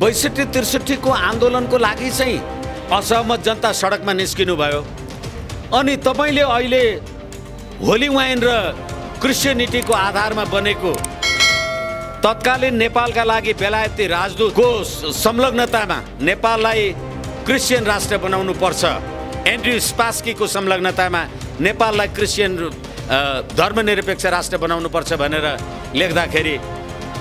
62-63 को आन्दोलनको लागि चाहिँ असहमत जनता सडकमा निस्किनु भयो। अनि तपाईले अहिले होली वाइन र क्रिश्चियनिटीको आधारमा बनेको तत्कालीन नेपालका लागि बेलायती राजदूतको संलग्नतामा नेपाललाई क्रिश्चियन राष्ट्र बनाउनु पर्छ, एन्ड्रयू स्पास्कीको संलग्नतामा नेपाललाई क्रिश्चियन धर्मनिरपेक्ष राष्ट्र बनाउनु पर्छ भनेर लेख्दाखेरि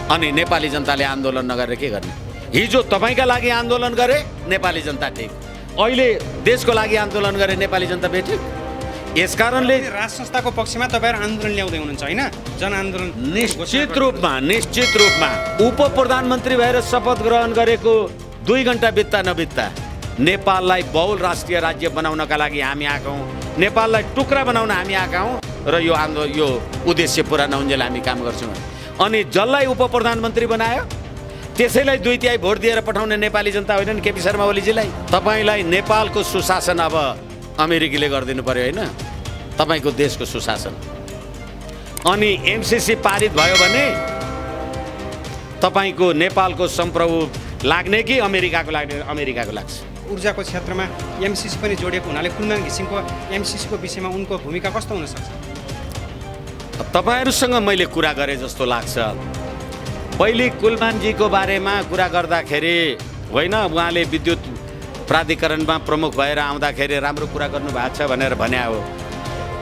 अनि नेपाली जनताले आन्दोलन नगरेर के गर्ने? हिजो तपाईका लागि आन्दोलन गरे नेपाली जनता ठीक, अहिले देशको लागि आन्दोलन गरे नेपाली जनता बेठिक। यसकारणले राज संस्थाको पक्षमा तपाईहरु आन्दोलन ल्याउँदै हुनुहुन्छ हैन? जनआन्दोलन निश्चित रूपमा उप प्रधानमन्त्री भएर शपथ ग्रहण गरेको 2 घण्टा बित्दा नबित्दा नेपाललाई बहुल राष्ट्रिय राज्य बनाउनका लागि हामी आएका हौं, नेपाललाई टुक्रा बनाउन हामी आएका हौं र यो उद्देश्य पूरा नहुन्जेल हामी काम गर्छौं। अनि जसलाई उप प्रधानमन्त्री बनायो त्यसैलाई 2/3 भोट दिएर पठाउने नेपाली जनता होइनन् केपी शर्मा ओलीजीलाई? तपाईलाई नेपालको सुशासन अब अमेरिकीले गरिदिनु पर्यो हैन? तपाईको देशको सुशासन। अनि एमसीसी पारित भयो भने तपाईको नेपालको सम्प्रभु लाग्ने कि अमेरिकाको लाग्ने? अमेरिकाको लाग्छ। ऊर्जाको क्षेत्रमा एमसीसी पनि जोडिएको हुनाले कुलमान घिसिङको एमसीसी को विषयमा उनको भूमिका कस्तो हुन सक्छ? तपाईहरुसँग मैले कुरा गरे जस्तो लाग्छ। पहिले कुलमानजीको बारेमा कुरा गर्दाखेरि होइन, उहाँले विद्युत प्राधिकरणमा प्रमुख भएर आउँदाखेरि राम्रो कुरा गर्नु भएको छ भनेर भन्या हो।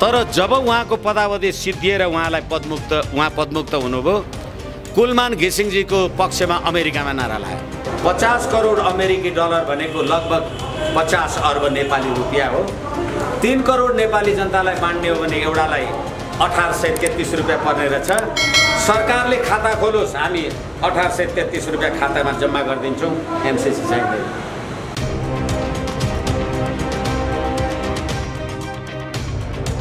तर जब उहाँको पदावधि सिद्धिएर उहाँ पदमुक्त हुनुभयो, कुलमान घिसिङजीको पक्षमा अमेरिकामा नारा लाग्यो। 50 करोड अमेरिकी डलर भनेको लगभग 50 अर्ब नेपाली रुपियाँ हो। 3 करोड नेपाली जनतालाई बाँड्ने हो भने एउटालाई 1833 रुपियाँ पर्ने रहेछ। सरकारले खाता खोलोस्, हामी 1833 रुपियाँ खातामा जम्मा गरिदिन्छौँ, एमसीसी चाहिँदैन।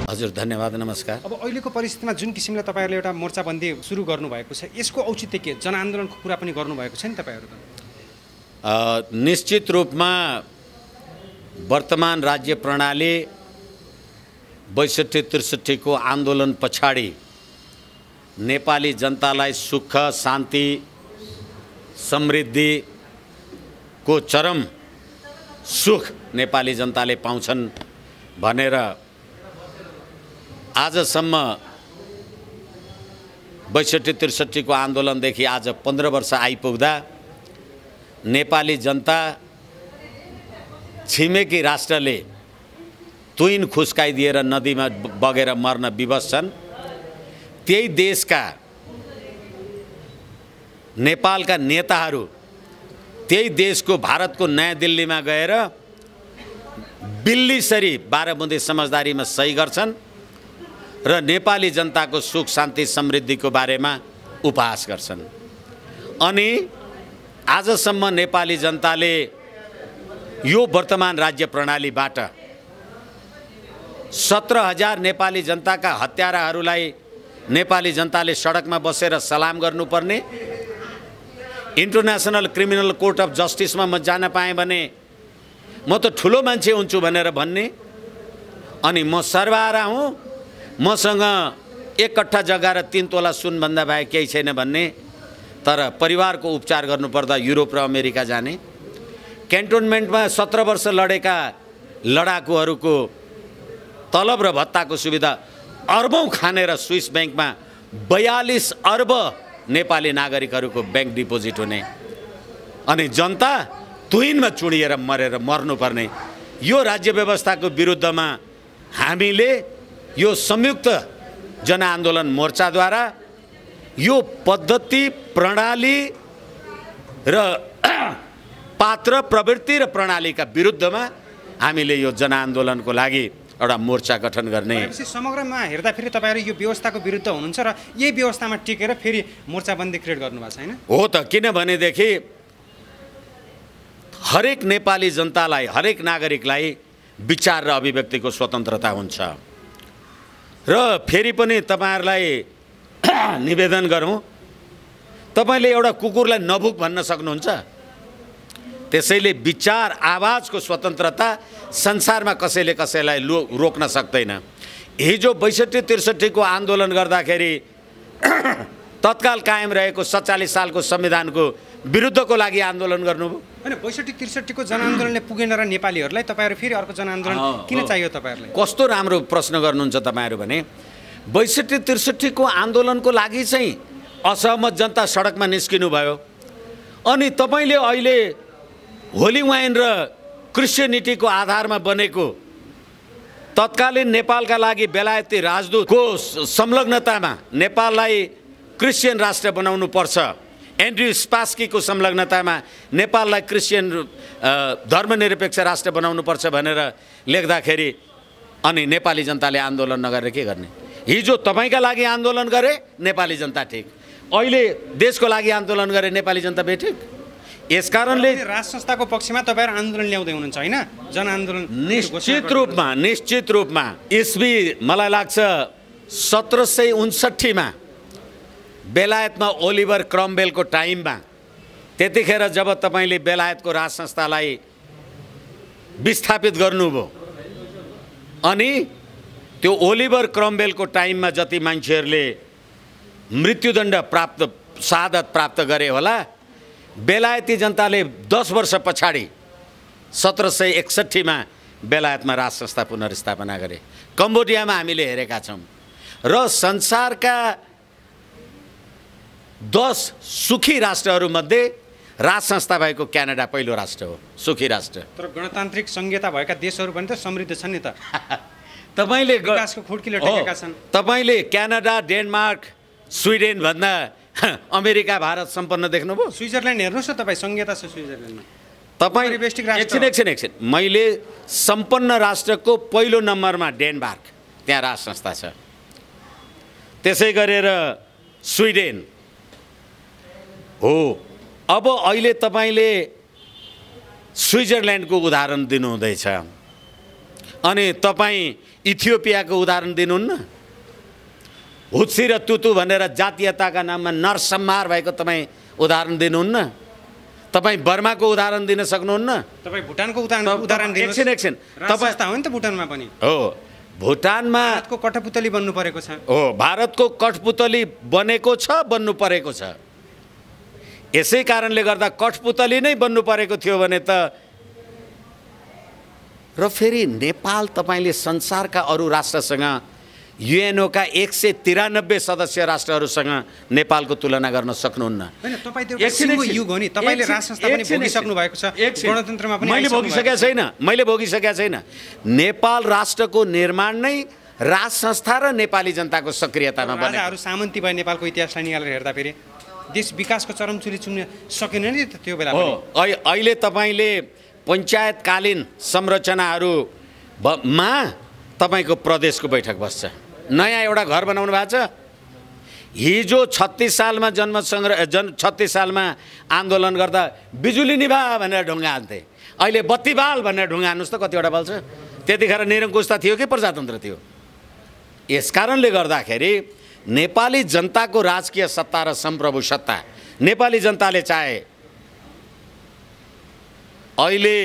हजुर धन्यवाद, नमस्कार। अब अहिलेको परिस्थितिमा जुन किसिमले तपाईहरुले एउटा मोर्चाबन्दी सुरु गर्नुभएको छ, यसको औचित्य के? जनआन्दोलनको कुरा पनि गर्नुभएको छ नि तपाईहरुले? निश्चित रूपमा वर्तमान राज्य प्रणाली 62-63 को आन्दोलन पछाडि नेपाली जनतालाई सुख शान्ति समृद्धि को चरम सुख नेपाली जनताले पाउँछन् भनेर आजसम्म 62-63 को आन्दोलनदेखि आज 15 वर्ष आइपुग्दा नेपाली जनता छिमेकी राष्ट्रले तुइन खुस्काइदिएर नदीमा बगेर मर्न विवश छन्। त्यही देशका नेपालका नेताहरू त्यही देशको भारतको नयाँ दिल्लीमा गएर बिल्लीसरी 12 बुँदे समझदारीमा सही गर्छन् र नेपाली जनताको सुख शान्ति समृद्धिको बारेमा उपहास गर्छन्। अनि आजसम्म नेपाली जनताले यो वर्तमान राज्य प्रणालीबाट 17,000 नेपाली जनताका हत्याराहरूलाई नेपाली जनताले सडकमा बसेर सलाम गर्नुपर्ने, इन्टरनेसनल क्रिमिनल कोर्ट अफ जस्टिसमा म जान पाएँ भने म त ठुलो मान्छे हुन्छु भनेर भन्ने, अनि म सर्वहारा हुँ, मसँग 1 कट्ठा जग्गा र 3 तोला सुन भन्दा भए केही छैन भन्ने, तर परिवारको उपचार गर्नुपर्दा युरोप र अमेरिका जाने, क्यान्टोनमेन्टमा 17 वर्ष लडेका लडाकुहरूको तलब र भत्ताको सुविधा अर्बौं खानेर स्विस बैंकमा 42 अर्ब नेपाली नागरिकहरूको बैंक डिपोजिट हुने, अनि जनता तुहिनमा चुडिएर मर्नुपर्ने, यो राज्य व्यवस्थाको विरुद्धमा हामीले यो संयुक्त जनआन्दोलन मोर्चाद्वारा यो पद्धति प्रणाली र पात्र प्रवृत्ति र प्रणालीका विरुद्धमा हामीले यो जनआन्दोलनको लागि एउटा मोर्चा गठन गर्ने। समग्रमा हेर्दा फेरि तपाईहरु यो व्यवस्थाको विरुद्ध हुनुहुन्छ र यही व्यवस्थामा टिकेर फेरि मोर्चाबन्दी क्रिएट गर्नुभएको छ हैन? हो त, किनभनेदेखि हरेक नेपाली जनतालाई, हरेक नागरिकलाई विचार र अभिव्यक्तिको स्वतन्त्रता हुन्छ। र फेरि पनि तपाईहरुलाई निवेदन गरौँ, तपाईले एउटा कुकुरलाई नभुक भन्न सक्नुहुन्छ? त्यसैले विचार आवाजको स्वतन्त्रता संसारमा कसैले कसैलाई रोक्न सक्दैन। हिजो 62-63 को आन्दोलन गर्दाखेरि तत्काल कायम रहेको 47 सालको संविधानको विरुद्धको लागि आन्दोलन गर्नुभयो? होइन 62-63 को जनआन्दोलनले पुगेन र नेपालीहरूलाई तपाईँहरू फेरि अर्को जनआन्दोलन किन चाहियो तपाईँहरूलाई? कस्तो राम्रो प्रश्न गर्नुहुन्छ तपाईँहरू भने 62-63 को आन्दोलनको लागि चाहिँ असहमत जनता सडकमा निस्किनु भयो अनि तपाईँले अहिले होली वाइन र क्रिस्चियनिटीको आधारमा बनेको तत्कालीन नेपालका लागि बेलायती राजदूतको संलग्नतामा नेपाललाई क्रिस्चियन राष्ट्र बनाउनु पर्छ, एन्ड्रयू स्पास्कीको संलग्नतामा नेपाललाई क्रिस्चियन धर्मनिरपेक्ष राष्ट्र बनाउनु पर्छ भनेर लेख्दाखेरि अनि नेपाली जनताले आन्दोलन नगरेर के गर्ने? हिजो तपाईँका लागि आन्दोलन गरे नेपाली जनता ठिक, अहिले देशको लागि आन्दोलन गरे नेपाली जनता बेठिक। यसकारणले राज संस्थाको पक्षमा तपाईँहरू आन्दोलन ल्याउँदै हुनुहुन्छ होइन? जनआन्दोलन निश्चित रूपमा इस्वी मलाई लाग्छ 1759 मा बेलायतमा ओलिभर क्रमवेलको टाइममा, त्यतिखेर जब तपाईँले बेलायतको राज संस्थालाई विस्थापित गर्नुभयो अनि त्यो ओलिभर क्रमवेलको टाइममा जति मान्छेहरूले मृत्युदण्ड शहादत प्राप्त गरे होला, बेलायती जनताले 10 वर्ष पछाडि 1761 मा बेलायतमा राज संस्था पुनर्स्थापना गरे। कम्बोडियामा हामीले हेरेका छौँ र संसारका 10 सुखी राष्ट्रहरूमध्ये राज संस्था भएको क्यानाडा पहिलो राष्ट्र हो, सुखी राष्ट्र। तर गणतान्त्रिक संहिता भएका देशहरू पनि त समृद्ध छन् नि त। तपाईँले विकासको खुड्किलो टेकेका छन्। तपाईँले क्यानाडा, डेनमार्क, स्विडेन भन्दा अमेरिका, भारत सम्पन्न देख्नुभयो? स्विजरल्यान्ड हेर्नुहोस् न तपाईँ, संहिता छ स्विजरल्यान्डमा। तपाईँ एकछिन मैले सम्पन्न राष्ट्रको पहिलो नम्बरमा डेनमार्क, त्यहाँ राज संस्था छ। त्यसै गरेर स्विडेन हो। अब अहिले तपाईँले स्विजरल्यान्डको उदाहरण दिनुहुँदैछ अनि तपाईँ इथियोपियाको उदाहरण दिनुहुन्न? हुत्सी र तुतु भनेर जातीयताका नाममा नरसंहार भएको तपाईँ उदाहरण दिनुहुन्न? तपाईँ बर्माको उदाहरण दिन सक्नुहुन्न? तपाईँ भुटानको उदाहरण दिनुहोस्। एकछिन तपाईँ हो नि त भुटानमा पनि हो। भुटानमा भारतको कठपुतली बन्नु परेको छ। हो, भारतको कठपुतली बनेको छ, बन्नु परेको छ। यसै कारणले गर्दा कठपुतली नै बन्नु परेको थियो भने त र फेरि नेपाल तपाईँले संसारका अरू राष्ट्रसँग युएनओका 193 सदस्य राष्ट्रहरूसँग नेपालको तुलना गर्न सक्नुहुन्न। हैन, तपाईँ त एउटा सिङ्गो युग हो नि, तपाईँले राज संस्था पनि भोगिसक्नु भएको छ, गणतन्त्रमा पनि मैले भोगिसकेका छैन। नेपाल राष्ट्रको निर्माण नै राज संस्था र नेपाली जनताको सक्रियतामा बनेको। राजाहरू सामन्ती भए नेपालको इतिहासलाई निकालेर हेर्दा फेरि देश विकासको चरमचुरी चुम्न सकेन नि त त्यो बेला पनि। अहिले तपाईँले पञ्चायतकालीन संरचनाहरूमा तपाईँको प्रदेशको बैठक बस्छ। नयाँ एउटा घर बनाउनु भएको छ। हिजो 36 सालमा 36 सालमा आन्दोलन गर्दा बिजुली निभा भनेर ढुङ्गा हाल्थे, अहिले बत्ती बाल भनेर ढुङ्गा हान्नुहोस् त कतिवटा बल्छ? त्यतिखेर निरङ्कुशता थियो कि प्रजातन्त्र थियो? यसकारणले गर्दाखेरि नेपाली जनताको राजकीय सत्ता र सम्प्रभु सत्ता नेपाली जनताले चाहे। अहिले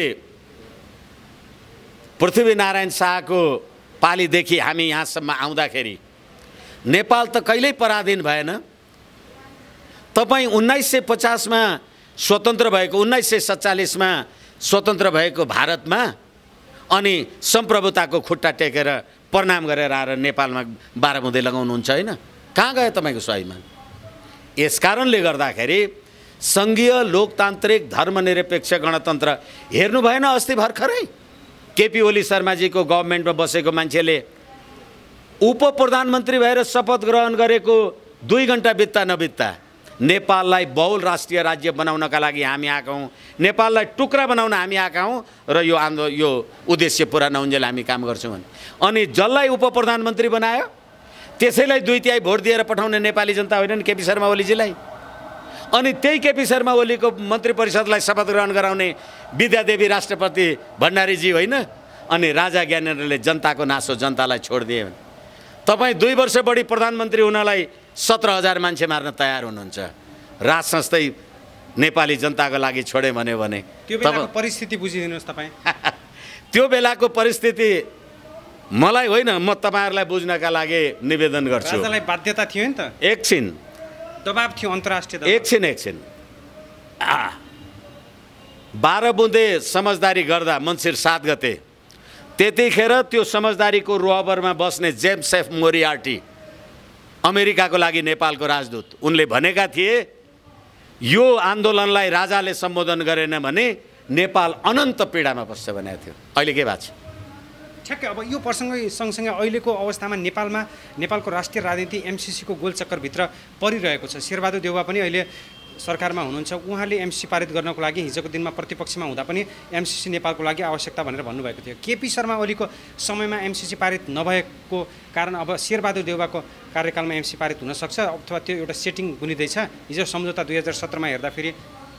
पृथ्वीनारायण शाहको पालीदेखि हामी यहाँसम्म आउँदाखेरि नेपाल त कहिल्यै पराधीन भएन। तपाईँ 1950 मा स्वतन्त्र भएको, 1947 मा स्वतन्त्र भएको भारतमा अनि सम्प्रभुताको खुट्टा टेकेर प्रणाम गरेर आएर नेपालमा 12 बुँदे लगाउनुहुन्छ होइन? कहाँ गयो तपाईँको स्वाभिमान? यसकारणले गर्दाखेरि सङ्घीय लोकतान्त्रिक धर्मनिरपेक्ष गणतन्त्र हेर्नु भएन? अस्ति भर्खरै केपी ओली शर्माजीको गभर्मेन्टमा बसेको मान्छेले उप प्रधानमन्त्री भएर शपथ ग्रहण गरेको 2 घण्टा बित्दा नबित्दा नेपाललाई बहुल राष्ट्रिय राज्य बनाउनका लागि हामी आएका हौँ, नेपाललाई टुक्रा बनाउन हामी आएका हौँ र यो उद्देश्य पुरा नहुन्जेल हामी काम गर्छौँ भने अनि जसलाई उप प्रधानमन्त्री बनायो त्यसैलाई 2/3 भोट दिएर पठाउने नेपाली जनता होइनन् केपी शर्मा ओलीजीलाई? अनि त्यही केपी शर्मा ओलीको मन्त्री परिषदलाई शपथ ग्रहण गराउने विद्यादेवी राष्ट्रपति भण्डारीजी होइन? अनि राजा ज्ञानेन्द्रले जनताको नासो जनतालाई छोडिदिए भने तपाईँ 2 वर्ष बढी प्रधानमन्त्री हुनलाई 17,000 मान्छे मार्न तयार हुनुहुन्छ। राज संस्थै नेपाली जनताको लागि छोडे भन्यो भने त्यो बेलाको परिस्थिति बुझिदिनुहोस् तपाईँ। त्यो बेलाको परिस्थिति मलाई होइन, म तपाईँहरूलाई बुझ्नका लागि निवेदन गर्छु। राजालाई बाध्यता थियो नि त, एकछिन दबाब थियो अन्तर्राष्ट्रिय दबाब। एकछिन 12 बुँदे समझदारी गर्दा मङ्सिर 7 गते त्यतिखेर त्यो समझदारीको रोहबरमा बस्ने जेम्स एफ मोरियार्टी अमेरिकाको लागि नेपालको राजदूत उनले भनेका थिए यो आन्दोलनलाई राजाले सम्बोधन गरेन भने नेपाल अनन्त पीडामा बस्छ भनेको थियो। अहिले के भएको छ? ठ्याक्कै अब यो प्रसङ्ग सँगसँगै अहिलेको अवस्थामा नेपालको राष्ट्रिय राजनीति एमसिसीको गोलचक्करभित्र परिरहेको छ। शेरबहादुर देउवा पनि अहिले सरकारमा हुनुहुन्छ। उहाँले एमसिसी पारित गर्नको लागि हिजोको दिनमा प्रतिपक्षमा हुँदा पनि एमसिसी नेपालको लागि आवश्यकता भनेर भन्नुभएको थियो। केपी शर्मा ओलीको समयमा एमसिसी पारित नभएको कारण अब शेरबहादुर देउवाको कार्यकालमा एमसिसी पारित हुनसक्छ अथवा त्यो एउटा सेटिङ बुनिँदैछ। हिजो सम्झौता 2017मा हेर्दाखेरि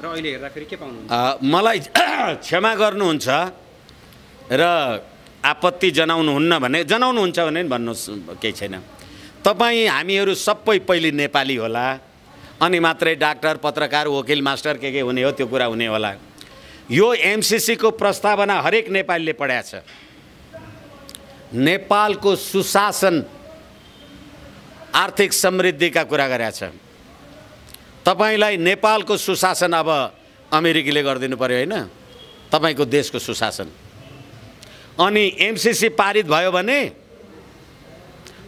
र अहिले हेर्दाखेरि के पाउनुहुन्छ? मलाई क्षमा गर्नुहुन्छ र आपत्ति जनाउनुहुन्छ भने भन्नुहोस्, केही छैन। तपाईँ हामीहरू सबै पहिले नेपाली होला अनि मात्रै डाक्टर पत्रकार वकिल मास्टर के हुने हो त्यो कुरा हुने होला। यो एमसिसीको प्रस्तावना हरेक नेपालीले पढाएको छ। नेपालको सुशासन आर्थिक समृद्धिका कुरा गरेको छ। तपाईलाई नेपालको सुशासन अब अमेरिकीले गरिदिनु पर्यो होइन, तपाईँको देशको सुशासन। अनि एमसिसी पारित भयो भने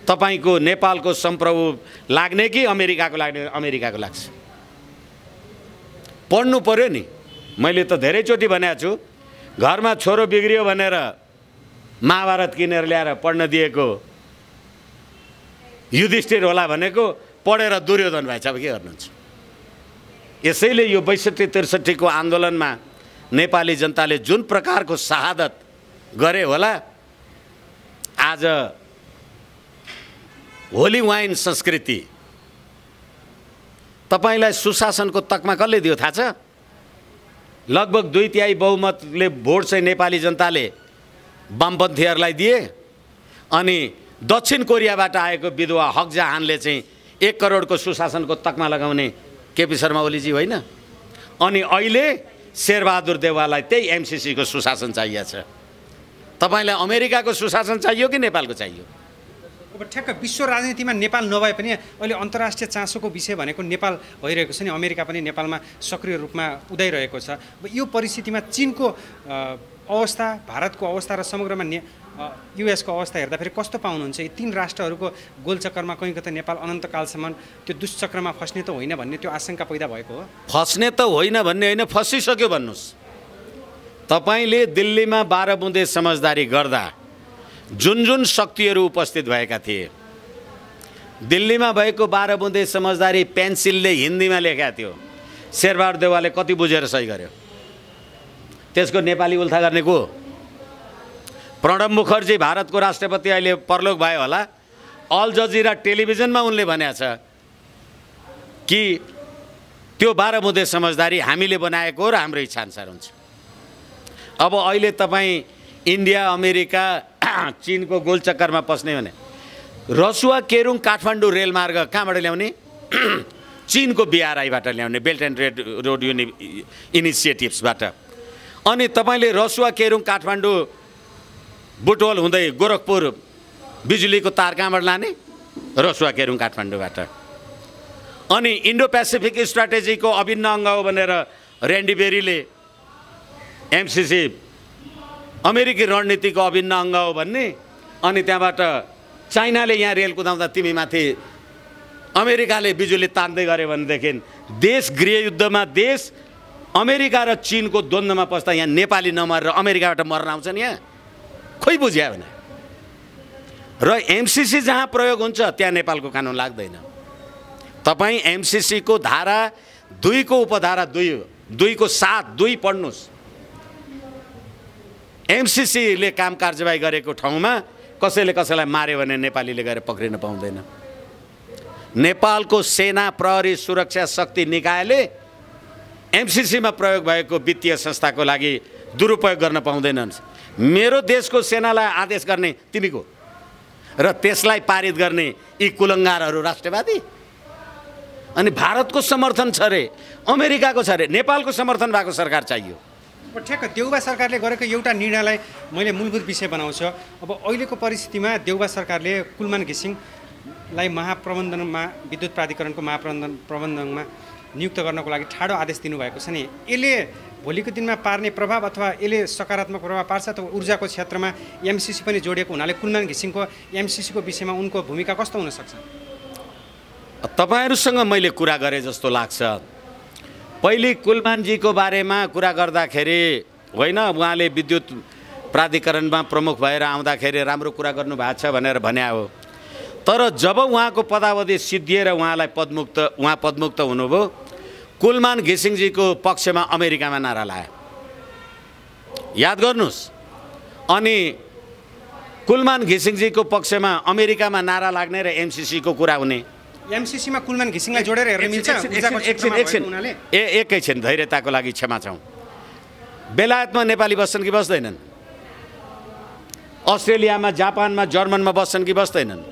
तपाईको नेपालको सम्प्रभु लाग्ने कि अमेरिकाको लाग्ने? अमेरिकाको लाग्छ। पढ्नु पर्यो नि। मैले त धेरैचोटि भनेको छु, घरमा छोरो बिग्रियो भनेर महाभारत किनेर ल्याएर पढ्न दिएको युधिष्ठिर होला भनेको पढेर दुर्योधन भएछ। अब के गर्नुहुन्छ? यसैले यो 62-63 को आन्दोलनमा नेपाली जनताले जुन प्रकारको शहादत गरे होला, आज होली वाइन संस्कृति तपाईलाई सुशासनको तकमा कसले दियो थाहा छ? लगभग 2/3 बहुमतले भोट चाहिँ नेपाली जनताले वामपन्थीहरूलाई दिए अनि दक्षिण कोरियाबाट आएको विधवा हक जहानले चाहिँ 1 करोडको सुशासनको तकमा लगाउने केपी शर्मा ओलीजी होइन। अनि अहिले शेरबहादुर देउवालाई त्यही एमसिसीको सुशासन चाहिएको छ। तपाईलाई अमेरिकाको सुशासन चाहियो कि नेपालको चाहियो? अब ठ्याक्क विश्व राजनीतिमा नेपाल नभए पनि अहिले अन्तर्राष्ट्रिय चासोको विषय भनेको नेपाल भइरहेको छ नि। अमेरिका पनि नेपालमा सक्रिय रूपमा उदाइरहेको छ। अब यो परिस्थितिमा चीनको अवस्था, भारतको अवस्था र समग्रमा युएसको अवस्था हेर्दाखेरि कस्तो पाउनुहुन्छ? यी 3 राष्ट्रहरूको गोलचक्करमा कहीँ कतै नेपाल अनन्तकालसम्म त्यो दुष्चक्रमा फस्ने त होइन भन्ने त्यो आशंका पैदा भएको हो? फस्ने त होइन भन्ने होइन, फसिसक्यो भन्नुहोस्। तपाईले दिल्लीमा 12 बुँदे समझदारी गर्दा जुन शक्तिहरू उपस्थित भएका थिए, दिल्लीमा भएको 12 बुँदे समझदारी पेन्सिलले हिन्दीमा लेखेका थियो। शेरबहादुर देउवाले कति बुझेर सही गर्यो? त्यसको नेपाली उल्था गर्ने को? प्रणब मुखर्जी भारतको राष्ट्रपति अहिले परलोक भयो होला। अल जजिरा टेलिभिजनमा उनले भनेको छ कि त्यो 12 बुँदे समझदारी हामीले बनाएको हो र हाम्रो इच्छाअनुसार हुन्छ। अब अहिले तपाईँ इन्डिया अमेरिका चीनको गोलचक्करमा पस्ने भने रसुवा केरुङ काठमाडौँ रेलमार्ग कहाँबाट ल्याउने? चीनको बिआरआईबाट ल्याउने, बेल्ट एन्ड रोड इनिसिएटिभ्सबाट। अनि तपाईँले रसुवा केरुङ काठमाडौँ बुटवल हुँदै गोरखपुर बिजुलीको तार कहाँबाट लाने? रसुवा केरुङ काठमाडौँबाट। अनि इन्डो पेसिफिक स्ट्राटेजीको अभिन्न अङ्ग हो भनेर ऱ्यान्डी बेरीले एमसिसी अमेरिकी रणनीतिको अभिन्न अङ्ग हो भन्ने, अनि त्यहाँबाट चाइनाले यहाँ रेल कुदाउँदा तिमी माथि अमेरिकाले बिजुली तान्दै गऱ्यो भनेदेखि देश गृहयुद्धमा देश अमेरिका र चीनको द्वन्द्वमा पस्दा यहाँ नेपाली नमरेर अमेरिकाबाट मर्न आउँछन् यहाँ? खोइ बुझ्या भने। र एमसिसी जहाँ प्रयोग हुन्छ त्यहाँ नेपालको कानुन लाग्दैन। तपाईँ एमसिसीको धारा 2 को उपधारा 2 को 7 2 पढ्नुहोस्। एमसिसीले काम कारबाही गरेको ठाउँमा कसैले कसैलाई मार्यो भने नेपालीले गएर पक्रिन पाउँदैन। नेपालको सेना प्रहरी सुरक्षा शक्ति निकायले एमसिसीमा प्रयोग भएको वित्तीय संस्थाको लागि दुरुपयोग गर्न पाउँदैनन्। मेरो देशको सेनालाई आदेश गर्ने तिमी को? र त्यसलाई पारित गर्ने यी कुलङ्गारहरू राष्ट्रवादी? अनि भारतको समर्थन छ रे, अमेरिकाको छ रे, नेपालको समर्थन भएको सरकार चाहियो। ठ्याक्क देउबा सरकारले गरेको एउटा निर्णयलाई मैले मूलभूत विषय बनाउँछु। अब अहिलेको परिस्थितिमा देउबा सरकारले कुलमान घिसिङलाई महाप्रबन्धनमा विद्युत प्राधिकरणको महाप्रबन्धनमा नियुक्त गर्नको लागि ठाडो आदेश दिनुभएको छ नि, यसले भोलिको दिनमा पार्ने प्रभाव अथवा यसले सकारात्मक प्रभाव पार्छ अथवा ऊर्जाको क्षेत्रमा एमसिसी पनि जोडिएको हुनाले कुलमान घिसिङको एमसिसीको विषयमा उनको भूमिका कस्तो हुनसक्छ? तपाईँहरूसँग मैले कुरा गरेँ जस्तो लाग्छ। पहिले कुलमानजीको बारेमा कुरा गर्दाखेरि होइन, उहाँले विद्युत प्राधिकरणमा प्रमुख भएर आउँदाखेरि राम्रो कुरा गर्नुभएको छ भनेर भने हो। तर जब उहाँको पदावधि सिद्धिएर उहाँ पदमुक्त हुनुभयो, कुलमान घिसिङजीको पक्षमा अमेरिकामा नारा लायो, याद गर्नुहोस्। अनि कुलमान घिसिङजीको पक्षमा अमेरिकामा नारा लाग्ने र एमसिसीको कुरा हुने। एमसिसीमा कुलमान घिसिङलाई जोडेर हेर्न मिल्छ? एकैछिन धैर्यताको लागि क्षमा चाहौँ। बेलायतमा नेपाली बस्छन् कि बस्दैनन्? अस्ट्रेलियामा, जापानमा, जर्मनमा बस्छन् कि बस्दैनन्?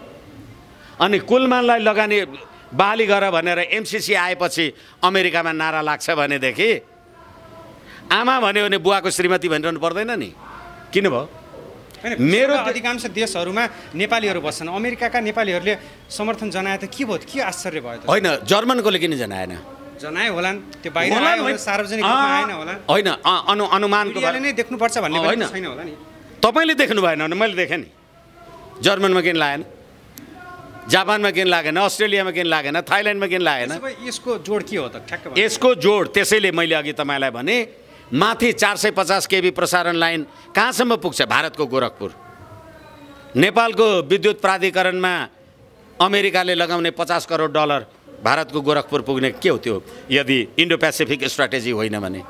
अनि कुलमानलाई लगानी बहाली गर भनेर एमसिसी आएपछि अमेरिकामा नारा लाग्छ भनेदेखि आमा भन्यो भने बुवाको श्रीमती भनिरहनु पर्दैन नि? किन भयो? मेरो अधिकांश देशहरूमा नेपालीहरू बस्छन्, अमेरिकाका नेपालीहरूले समर्थन जनाए त के भयो? के आश्चर्य भयो त? होइन, जर्मनकोले किन जनाएन? जनाए होलान्, त्यो बाहिर आयो, सार्वजनिक रूपमा आएन होला। होइन, अनुमानको बारेमा नै देख्नुपर्छ भन्ने पनि छैन होला नि? तपाईँले देख्नु भएन भने मैले देखेँ नि। जर्मनमा किन लागेन? जापानमा किन लागेन? अस्ट्रेलियामा किन लागेन? थाइल्यान्डमा किन लागेन? यसको जोड के हो त? ठ्याक्क यसको जोड त्यसैले मैले अघि तपाईँलाई भने माथि 450 केबी प्रसारण लाइन कहाँसम्म पुग्छ? भारतको गोरखपुर। नेपालको विद्युत प्राधिकरणमा अमेरिकाले लगाउने 50 करोड डलर भारतको गोरखपुर पुग्ने के हो त्यो, यदि इन्डो पेसिफिक स्ट्राटेजी होइन भने?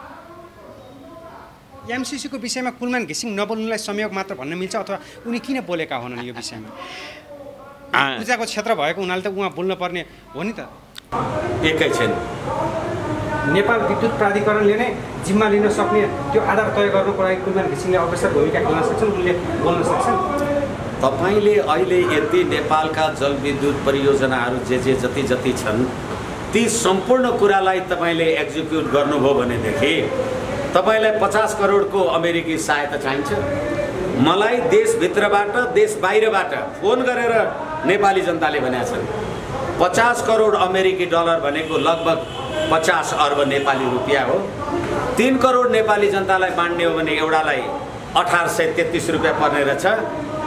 एमसिसीको विषयमा कुलमान घिसिङ नबोल्नुलाई संयोग मात्र भन्न मिल्छ अथवा उनी किन बोलेका होनन् यो विषयमा? ऊर्जाको क्षेत्र भएको हुनाले त उहाँ बोल्न पर्ने हो नि त। एकैछिन, नेपाल विद्युत प्राधिकरणले नै जिम्मा लिन सक्ने त्यो आधार तय गर्नुको लागि कुलमान घिसिङले अग्रसर भूमिका खेल्न सक्छन्, उनले बोल्न सक्छन्। तपाईँले अहिले यदि नेपालका जलविद्युत परियोजनाहरू जति जति छन् ती सम्पूर्ण कुरालाई तपाईँले एक्जिक्युट गर्नुभयो भनेदेखि तपाईँलाई 50 करोडको अमेरिकी सहायता चाहिन्छ। मलाई देशभित्रबाट देश बाहिरबाट फोन गरेर नेपाली जनताले भनेका छन् 50 करोड अमेरिकी डलर भनेको लगभग 50 अर्ब नेपाली रुपियाँ हो। 3 करोड नेपाली जनतालाई बाँड्ने हो भने एउटालाई 1833 रुपियाँ पर्ने रहेछ।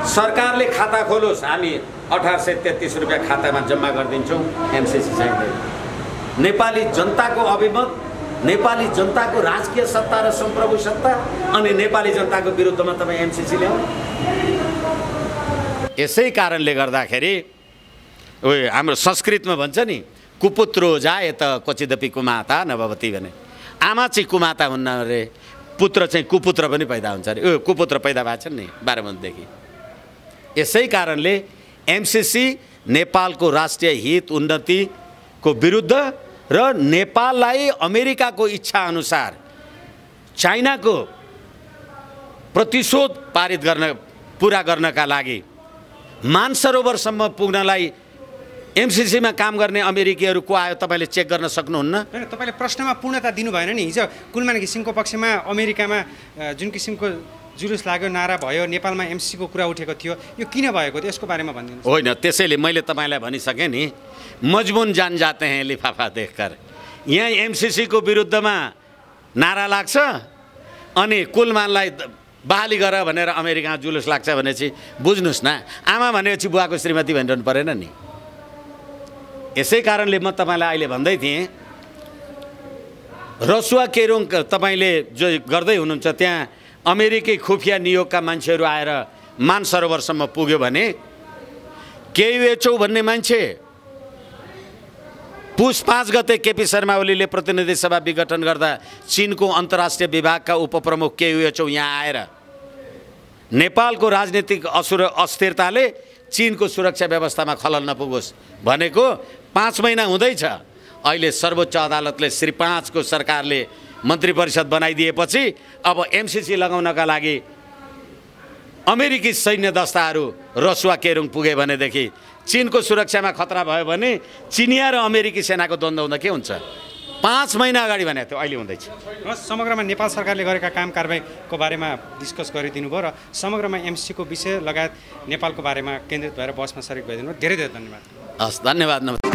सरकारले खाता खोलोस्, हामी 1833 रुपियाँ खातामा जम्मा गरिदिन्छौँ, एमसिसी चाहिँदैन। नेपाली जनताको अभिमत, नेपाली जनताको राजकीय सत्ता र सम्प्रभु सत्ता अनि नेपाली जनताको विरुद्धमा तपाईँ एमसिसी ल्याउनु। यसै कारणले गर्दाखेरि हाम्रो संस्कृतमा भन्छ नि, कुपुत्रो जाए त क्वचिदपि कुमाता नभवती भने। आमा चाहिँ कुमाता हुन्न अरे, पुत्र चाहिँ कुपुत्र पनि पैदा हुन्छ अरे। कुपुत्र पैदा भएको छ नि 12 महिनादेखि। यसै कारणले एमसिसी नेपालको राष्ट्रिय हित उन्नतिको विरुद्ध र नेपाललाई अमेरिकाको इच्छा अनुसार चाइनाको प्रतिशोध पारित पुरा गर्नका लागि मानसरोवरसम्म पुग्नलाई एमसिसीमा काम गर्ने अमेरिकीहरू को आयो तपाईँले चेक गर्न सक्नुहुन्न? हैन, तपाईँले प्रश्नमा पूर्णता दिनु भएन नि। हिजो कुलमान घिसिङको पक्षमा अमेरिकामा जुन किसिमको जुलुस लाग्यो, नारा भयो, नेपालमा एमसिसीको कुरा उठेको थियो, यो किन भएको थियो यसको बारेमा भनिदिनु। होइन, त्यसैले मैले तपाईँलाई भनिसकेँ नि, मजबुन जान जाते हैं लिफाफा देखकर। यहाँ एमसिसीको विरुद्धमा नारा लाग्छ अनि कुलमानलाई बहाली गर भनेर अमेरिकामा जुलुस लाग्छ भनेपछि बुझ्नुहोस् न, आमा भनेपछि बुवाको श्रीमती भनिरहनु परेन नि। यसै कारणले म तपाईँलाई अहिले भन्दै थिएँ, रसुवा केरोङ तपाईँले जो गर्दै हुनुहुन्छ त्यहाँ अमेरिकी खुफिया नियोगका मान्छेहरू आएर मानसरोवरसम्म पुग्यो भने केयुएचओ भन्ने मान्छे पुस 5 गते केपी शर्मा ओलीले प्रतिनिधि सभा विघटन गर्दा चीनको अन्तर्राष्ट्रिय विभागका उपप्रमुख केयुएचओ यहाँ आएर नेपालको राजनीतिक अस्थिरताले चीनको सुरक्षा व्यवस्थामा खलल नपुगोस् भनेको 5 महिना हुँदैछ। अहिले सर्वोच्च अदालतले श्री 5 को सरकारले मन्त्री परिषद बनाइदिएपछि अब एमसिसी लगाउनका लागि अमेरिकी सैन्य दस्ताहरू रसुवा केरुङ पुगे भनेदेखि चीनको सुरक्षामा खतरा भयो भने चिनिया र अमेरिकी सेनाको द्वन्द्व हुँदा के हुन्छ? 5 महिना अगाडि भनेको थियो, अहिले हुँदैछ। समग्रमा नेपाल सरकारले गरेका काम कारबाहीको बारेमा डिस्कस गरिदिनु भयो र समग्रमा एमसिसीको विषय लगायत नेपालको बारेमा केन्द्रित भएर बसमा सरेक भइदिनु। धेरै धेरै धन्यवाद। हस्, धन्यवाद।